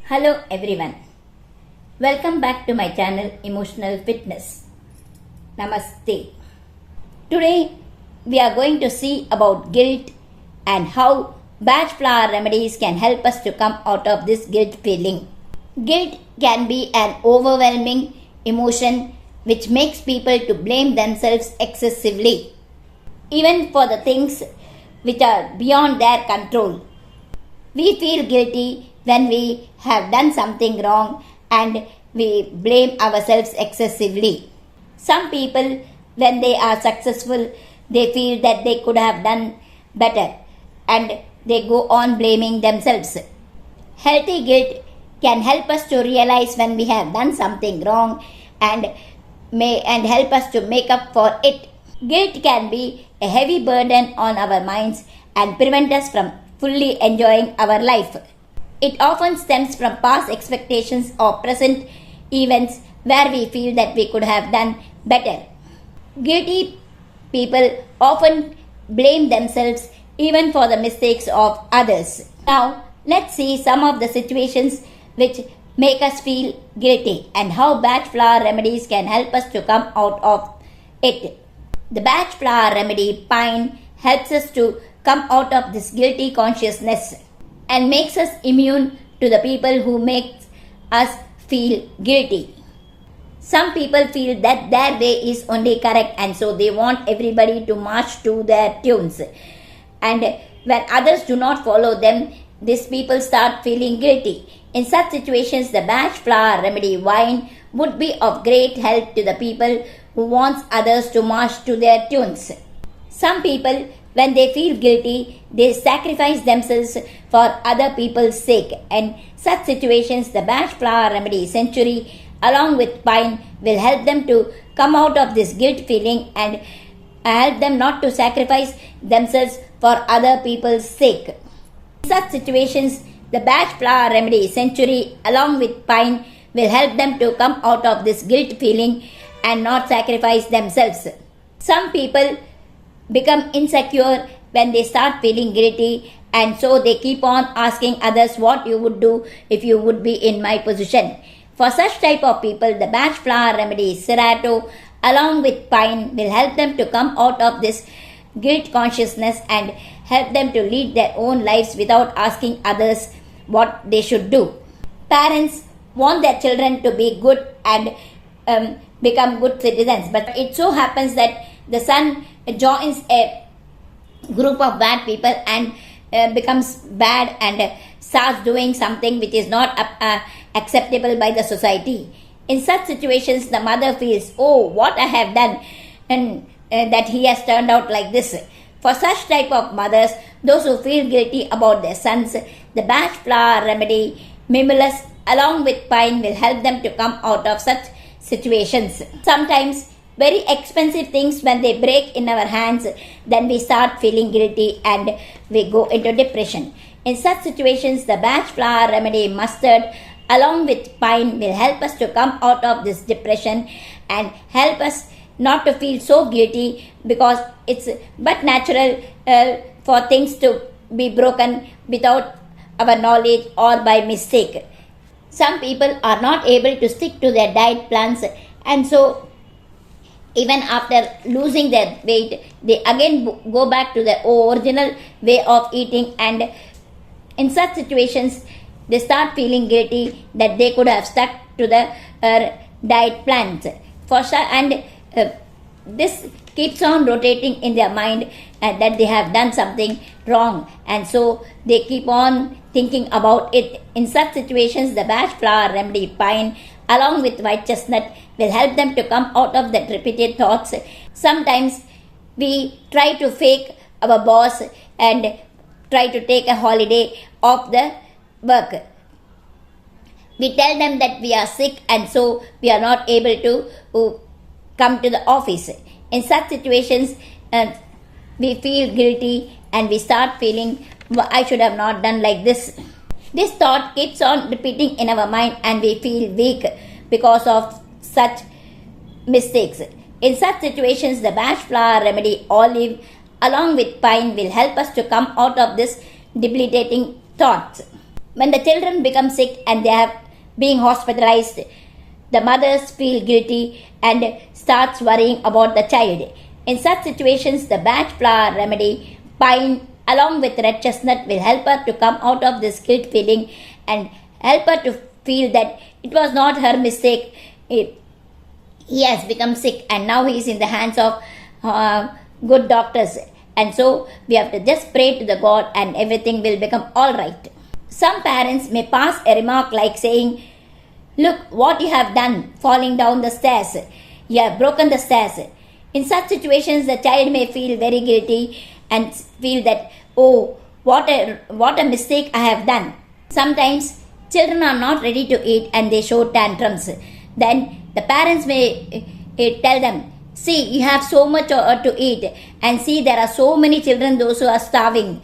Hello everyone. Welcome back to my channel Emotional Fitness. Namaste. Today we are going to see about guilt and how Bach flower remedies can help us to come out of this guilt feeling. Guilt can be an overwhelming emotion which makes people to blame themselves excessively, even for the things which are beyond their control. We feel guilty when we have done something wrong and we blame ourselves excessively. Some people, when they are successful, they feel that they could have done better and they go on blaming themselves. Healthy guilt can help us to realize when we have done something wrong and help us to make up for it. Guilt can be a heavy burden on our minds and prevent us from fully enjoying our life. It often stems from past expectations or present events where we feel that we could have done better. Guilty people often blame themselves even for the mistakes of others. Now, let's see some of the situations which make us feel guilty and how Bach flower remedies can help us to come out of it. The Bach flower remedy pine helps us to come out of this guilty consciousness and makes us immune to the people who make us feel guilty. Some people feel that their way is only correct and so they want everybody to march to their tunes. And when others do not follow them, these people start feeling guilty. In such situations, the Bach flower remedy wine would be of great help to the people who want others to march to their tunes. Some people, when they feel guilty, they sacrifice themselves for other people's sake. And such situations, the Bach flower remedy century along with pine will help them to come out of this guilt feeling and help them not to sacrifice themselves for other people's sake. In such situations, the Bach flower remedy century along with pine will help them to come out of this guilt feeling and not sacrifice themselves. Some people become insecure when they start feeling guilty and so they keep on asking others what you would do if you would be in my position. For such type of people, the Bach flower remedy Serato along with pine will help them to come out of this guilt consciousness and help them to lead their own lives without asking others what they should do. Parents want their children to be good and become good citizens, but it so happens that the son joins a group of bad people and becomes bad and starts doing something which is not acceptable by the society. In such situations, the mother feels, oh, what I have done and that he has turned out like this. For such type of mothers, those who feel guilty about their sons, the Bach flower remedy Mimulus along with pine will help them to come out of such situations. Sometimes very expensive things when they break in our hands, then we start feeling guilty and we go into depression. In such situations, the Bach flower remedy mustard along with pine will help us to come out of this depression and help us not to feel so guilty because it's but natural for things to be broken without our knowledge or by mistake. Some people are not able to stick to their diet plans and so even after losing their weight, they again go back to their original way of eating, and in such situations, they start feeling guilty that they could have stuck to the diet plans. This keeps on rotating in their mind that they have done something wrong, and so they keep on thinking about it. In such situations, the Bach flower remedy pine along with white chestnut will help them to come out of that repeated thoughts. Sometimes we try to fake our boss and try to take a holiday off the work. We tell them that we are sick and so we are not able to come to the office. In such situations, we feel guilty and we start feeling, I should have not done like this. This thought keeps on repeating in our mind and we feel weak because of such mistakes. In such situations, the Bach flower remedy olive along with pine will help us to come out of this debilitating thoughts. when the children become sick and they have being hospitalized, the mothers feel guilty and starts worrying about the child. In such situations, the batch flower remedy, pine along with red chestnut, will help her to come out of this guilt feeling and help her to feel that it was not her mistake. He has become sick and now he is in the hands of good doctors. And so we have to just pray to the God and everything will become alright. Some parents may pass a remark like saying, "Look what you have done, falling down the stairs. You have broken the stairs." In such situations, the child may feel very guilty and feel that, "Oh, what a mistake I have done." Sometimes children are not ready to eat and they show tantrums. Then the parents may tell them, "See, you have so much to eat, and see, there are so many children, those who are starving.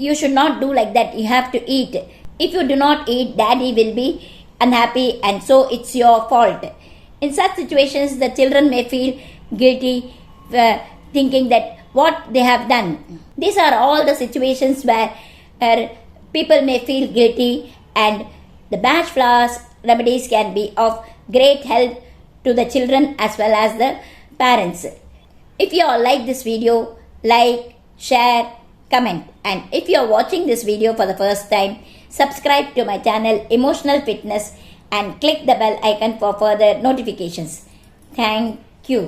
You should not do like that. You have to eat. If you do not eat, daddy will be unhappy, and so it's your fault." In such situations, the children may feel guilty, thinking that what they have done. These are all the situations where people may feel guilty, and the batch flowers remedies can be of great help to the children as well as the parents. If you all like this video, like, share, comment, and if you are watching this video for the first time, subscribe to my channel Emotional Fitness and click the bell icon for further notifications. Thank you.